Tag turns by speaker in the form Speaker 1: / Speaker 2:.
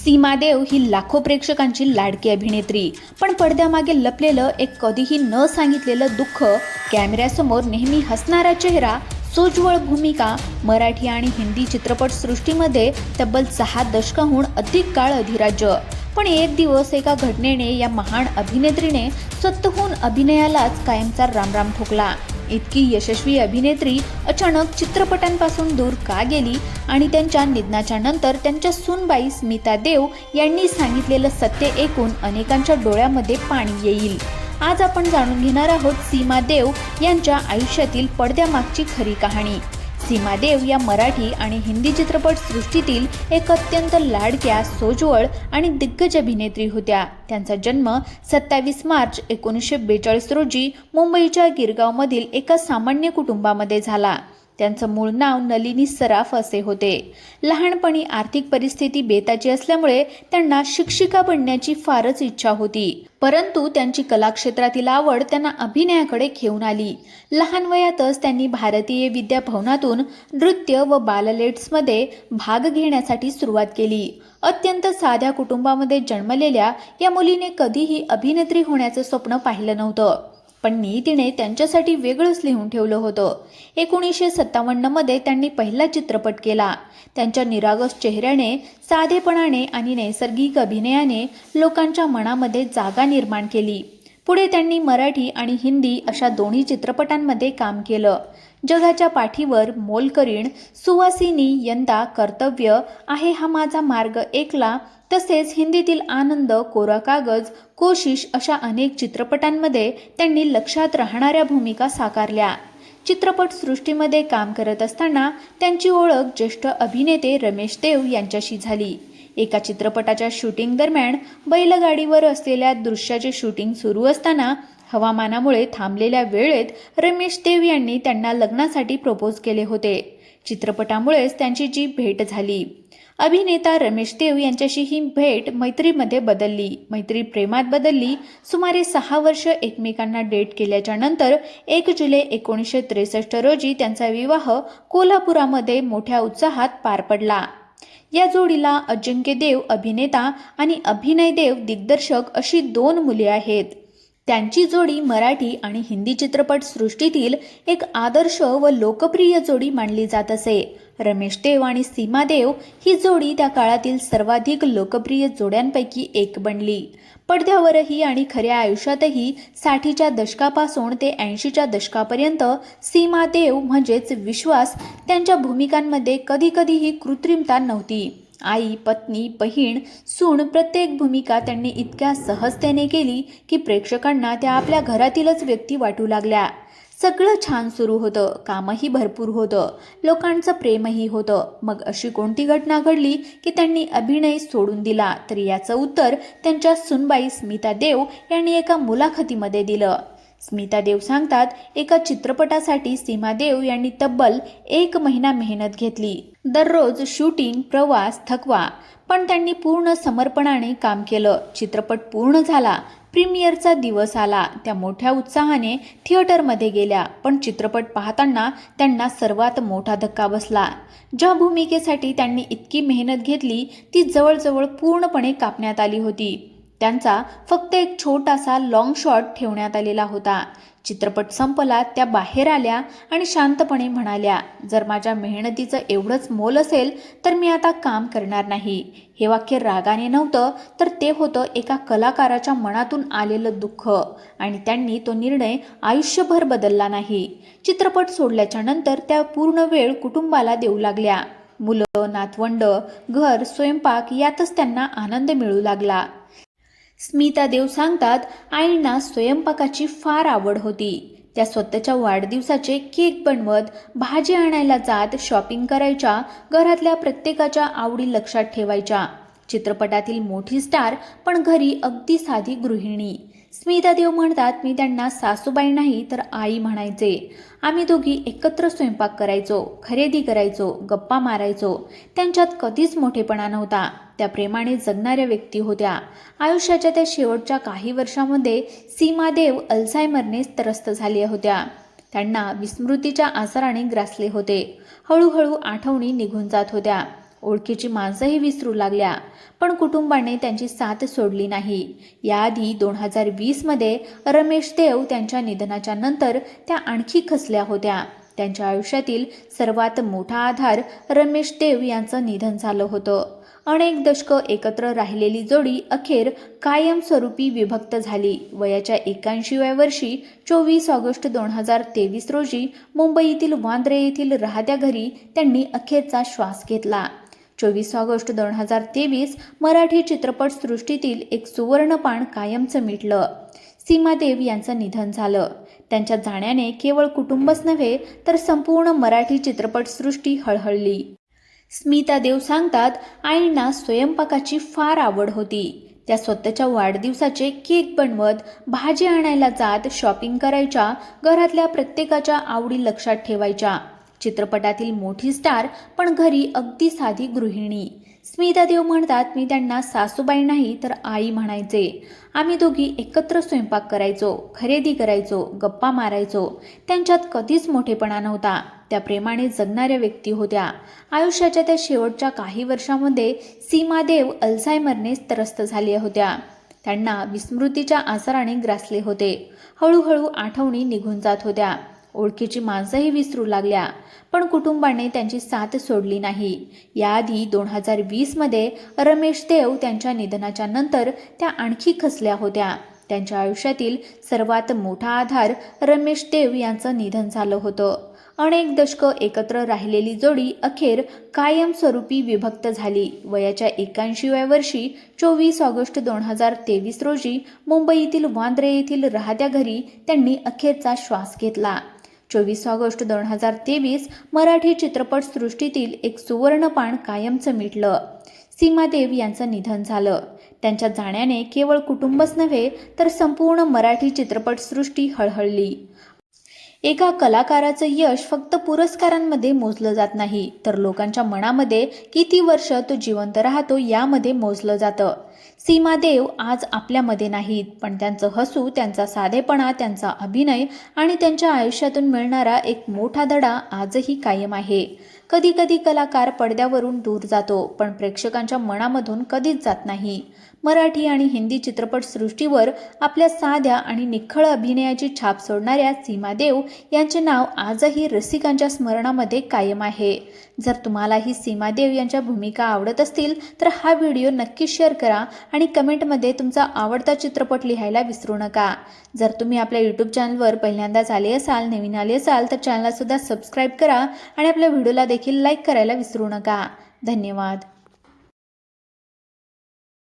Speaker 1: सीमा देव ही लाखो प्रेक्षकांची लाडकी अभिनेत्री, पण पडद्यामागे लपलेलं एक कधीही न सांगितलेलं दुःख, कॅमेऱ्यासमोर नेहमी हसणारा चेहरा, सोज्वळ भूमिका, मराठी आणि हिंदी चित्रपटसृष्टीमध्ये तब्बल 6 दशकाहून अधिक काळ अधिराज्य. पण एक दिवस एका घटनेने या महान अभिनेत्रीने स्वतःहून अभिनयालाच कायमचा रामराम ठोकला. इतकी यशस्वी अभिनेत्री अचानक चित्रपटांपासून दूर का गेली आणि त्यांच्या निधनाच्या नंतर त्यांच्या सूनबाई स्मिता देव यांनी सांगितलेलं सत्य ऐकून अनेकांच्या डोळ्यामध्ये पाणी येईल. आज आपण जाणून घेणार आहोत सीमा देव यांच्या आयुष्यातील पडद्यामागची खरी कहाणी. सीमा देव या मराठी आणि हिंदी चित्रपटसृष्टीतील एक अत्यंत लाडक्या, सोज्वळ आणि दिग्गज अभिनेत्री होत्या. त्यांचा जन्म 27 मार्च 1942 रोजी मुंबईच्या गिरगावमधील एका सामान्य कुटुंबामध्ये झाला. त्यांचं मूळ नाव नलिनी सराफ असे होते. लहानपणी आर्थिक परिस्थिती बेताची असल्यामुळे त्यांना शिक्षिका बनण्याची फारच इच्छा होती, परंतु त्यांची कलाक्षेत्रातील आवड त्यांना अभिनयाकडे घेऊन आली. लहान वयातच त्यांनी भारतीय विद्या भवनातून नृत्य व बाललेट्समध्ये भाग घेण्यासाठी सुरुवात केली. अत्यंत साध्या कुटुंबामध्ये जन्मलेल्या या मुलीने कधीही अभिनेत्री होण्याचं स्वप्न पाहिलं नव्हतं, पण नियतीने त्यांच्यासाठी वेगळंच लिहून ठेवलं होतं. 1957 मध्ये त्यांनी पहिला चित्रपट केला. त्यांच्या निरागस चेहऱ्याने, साधेपणाने आणि नैसर्गिक अभिनयाने लोकांच्या मनामध्ये जागा निर्माण केली. पुढे त्यांनी मराठी आणि हिंदी अशा दोन्ही चित्रपटांमध्ये काम केलं. जगाच्या पाठीवर, मोलकरीण, सुवासिनी, यंदा, कर्तव्य, आहे हा माझा मार्ग एकला, तसेच हिंदीतील आनंद, कोरा कागज, कोशिश अशा अनेक चित्रपटांमध्ये त्यांनी लक्षात राहणाऱ्या भूमिका साकारल्या. चित्रपटसृष्टीमध्ये काम करत असताना त्यांची ओळख ज्येष्ठ अभिनेते रमेश देव यांच्याशी झाली. एका चित्रपटाच्या शूटिंग दरम्यान बैलगाडीवर असलेल्या दृश्याचे शूटिंग सुरू असताना हवामानामुळे थांबलेल्या वेळेत रमेश देव यांनी त्यांना लग्नासाठी प्रपोज केले होते. चित्रपटामुळेच त्यांची जी भेट झाली. अभिनेता रमेश देव यांच्याशी ही भेट मैत्रीमध्ये बदलली, मैत्री प्रेमात बदलली. सुमारे 6 वर्ष एकमेकांना डेट केल्याच्या नंतर 1 जुलै 1963 रोजी त्यांचा विवाह कोल्हापुरामध्ये मोठ्या उत्साहात पार पडला. या जोडीला अजिंक्य देव अभिनेता आणि अभिनय देव दिग्दर्शक अशी 2 मुले आहेत. त्यांची जोडी मराठी आणि हिंदी चित्रपटसृष्टीतील एक आदर्श व लोकप्रिय जोडी मानली जात असे. रमेश देव आणि सीमा देव ही जोडी त्या काळातील सर्वाधिक लोकप्रिय जोड्यांपैकी एक बनली. पडद्यावरही आणि खऱ्या आयुष्यातही 60च्या दशकापासून ते 80च्या दशकापर्यंत सीमा देव म्हणजेच विश्वास, त्यांच्या भूमिकांमध्ये कधीकधीही कृत्रिमता नव्हती. आई, पत्नी, बहीण, सून प्रत्येक भूमिका त्यांनी इतक्या सहजतेने केली की प्रेक्षकांना त्या आपल्या घरातीलच व्यक्ती वाटू लागल्या. सगळं छान सुरू होतं, कामही भरपूर होतं, लोकांचं प्रेमही होतं. मग अशी कोणती घटना घडली की त्यांनी अभिनय सोडून दिला? तर याचं उत्तर त्यांच्या सूनबाई स्मिता देव यांनी एका मुलाखतीमध्ये दिलं. स्मिता देव सांगतात, एका चित्रपटासाठी सीमा देव यांनी तब्बल 1 महिना मेहनत घेतली. दररोज शूटिंग, प्रवास, थकवा, पण त्यांनी पूर्ण समर्पणाने काम केलं. चित्रपट पूर्ण झाला, प्रीमियरचा दिवस आला, त्या मोठ्या उत्साहाने थिएटरमध्ये गेल्या. पण चित्रपट पाहताना त्यांना सर्वात मोठा धक्का बसला. ज्या भूमिकेसाठी त्यांनी इतकी मेहनत घेतली ती जवळजवळ पूर्णपणे कापण्यात आली होती. त्यांचा फक्त एक छोटासा लॉंग शॉट ठेवण्यात आलेला होता. चित्रपट संपला, त्या बाहेर आल्या आणि शांतपणे म्हणाल्या, जर माझ्या मेहनतीचं एवढंच मोल असेल तर मी आता काम करणार नाही. हे वाक्य रागाने नव्हतं, तर ते होतं एका कलाकाराच्या मनातून आलेलं दुःख, आणि त्यांनी तो निर्णय आयुष्यभर बदलला नाही. चित्रपट सोडल्याच्या नंतर त्या पूर्ण वेळ कुटुंबाला देऊ लागल्या. मुलं, नातवंड, घर, स्वयंपाक यातच त्यांना आनंद मिळू लागला. स्मिता देव सांगतात, आईंना स्वयंपाकाची फार आवड होती. त्या स्वतःच्या वाढदिवसाचे केक बनवत, भाजी आणायला जात, शॉपिंग करायच्या, घरातल्या प्रत्येकाच्या आवडी लक्षात ठेवायच्या. चित्रपटातील मोठी स्टार, पण घरी अगदी साधी गृहिणी. स्मिता देव म्हणतात, मी त्यांना सासूबाई नाही तर आई म्हणायचे. आम्ही दोघी एकत्र स्वयंपाक करायचो, खरेदी करायचो, गप्पा मारायचो. त्यांच्यात कधीच मोठेपणा नव्हता. त्या प्रेमाने जगणाऱ्या व्यक्ती होत्या. आयुष्याच्या त्या शेवटच्या काही वर्षांमध्ये सीमा देव अल्झायमरने त्रस्त झाल्या होत्या. त्यांना विस्मृतीच्या आजाराने ग्रासले होते. हळूहळू आठवणी निघून जात होत्या. ओळखीची माणसंही विसरू लागल्या. पण कुटुंबाने त्यांची साथ सोडली नाही. याआधी 2020मध्ये रमेश देव त्यांच्या निधनाच्या नंतर त्या आणखी खचल्या होत्या. त्यांच्या आयुष्यातील सर्वात मोठा आधार रमेश देव यांचं निधन झालं होतं. अनेक दशकं एकत्र राहिलेली जोडी अखेर कायमस्वरूपी विभक्त झाली. वयाच्या 81व्या वर्षी 24 ऑगस्ट 2023 रोजी मुंबईतील वांद्रे येथील राहत्या घरी त्यांनी अखेरचा श्वास घेतला. 24 ऑगस्ट 2023 मराठी चित्रपटसृष्टीतील एक सुवर्णपान कायमचं मिटलं. सीमा देव यांचं निधन झालं. त्यांच्या जाण्याने केवळ कुटुंबच नव्हे तर संपूर्ण मराठी चित्रपटसृष्टी हळहळली. स्मिता देव सांगतात, आईंना स्वयंपाकाची फार आवड होती. त्या स्वतःच्या वाढदिवसाचे केक बनवत, भाजी आणायला जात, शॉपिंग करायच्या, घरातल्या प्रत्येकाच्या आवडी लक्षात ठेवायच्या. चित्रपटातील मोठी स्टार पण घरी अगदी साधी गृहिणी. स्मिता देव म्हणतात, मी त्यांना सासूबाई नाही तर आई म्हणायचे. आम्ही दोघी एकत्र स्वयंपाक करायचो, खरेदी करायचो, गप्पा मारायचो. त्यांच्यात कधीच मोठेपणा नव्हता. त्या प्रेमाने जगणाऱ्या व्यक्ती होत्या. आयुष्याच्या त्या शेवटच्या काही वर्षांमध्ये सीमा देव अल्झायमरने त्रस्त झाल्या होत्या. त्यांना विस्मृतीच्या आजाराने ग्रासले होते. हळूहळू आठवणी निघून जात होत्या. ओळखीची माणसंही विसरू लागल्या. पण कुटुंबाने त्यांची साथ सोडली नाही. याआधी 2020मध्ये रमेश देव त्यांच्या निधनाच्या नंतर त्या आणखी खचल्या होत्या. त्यांच्या आयुष्यातील सर्वात मोठा आधार रमेश देव यांचं निधन झालं होतं. अनेक दशकं एकत्र राहिलेली जोडी अखेर कायमस्वरूपी विभक्त झाली. वयाच्या 81व्या वर्षी 24 ऑगस्ट 2023 रोजी मुंबईतील वांद्रे येथील राहत्या घरी त्यांनी अखेरचा श्वास घेतला. 24 ऑगस्ट 2023 मराठी चित्रपटसृष्टीतील एक सुवर्णपान कायमचं मिटलं. सीमा देव यांचं निधन झालं. त्यांच्या जाण्याने केवळ कुटुंबच नव्हे तर संपूर्ण मराठी चित्रपटसृष्टी हळहळली. एका कलाकाराचं यश फक्त पुरस्कारांमध्ये मोजलं जात नाही, तर लोकांच्या मनामध्ये किती वर्ष तो जिवंत राहतो यामध्ये मोजलं जातं. सीमा देव आज आपल्यामध्ये नाहीत, पण त्यांचं हसू, त्यांचा साधेपणा, त्यांचा अभिनय आणि त्यांच्या आयुष्यातून मिळणारा एक मोठा धडा आजही कायम आहे. कधी कधी कलाकार पडद्यावरून दूर जातो, पण प्रेक्षकांच्या मनामधून कधीच जात नाही. मराठी आणि हिंदी चित्रपटसृष्टीवर आपल्या साध्या आणि निखळ अभिनयाची छाप सोडणाऱ्या सीमा देव यांचे नाव आजही रसिकांच्या स्मरणामध्ये कायम आहे. जर तुम्हालाही सीमा देव यांच्या भूमिका आवडत असतील तर हा व्हिडिओ नक्की शेअर करा आणि कमेंटमध्ये तुमचा आवडता चित्रपट लिहायला विसरू नका. जर तुम्ही आपल्या यूट्यूब चॅनलवर पहिल्यांदाच आले असाल, नवीन आले असाल तर चॅनलला सुद्धा सबस्क्राईब करा आणि आपल्या व्हिडिओला देखील लाईक करायला विसरू नका. धन्यवाद.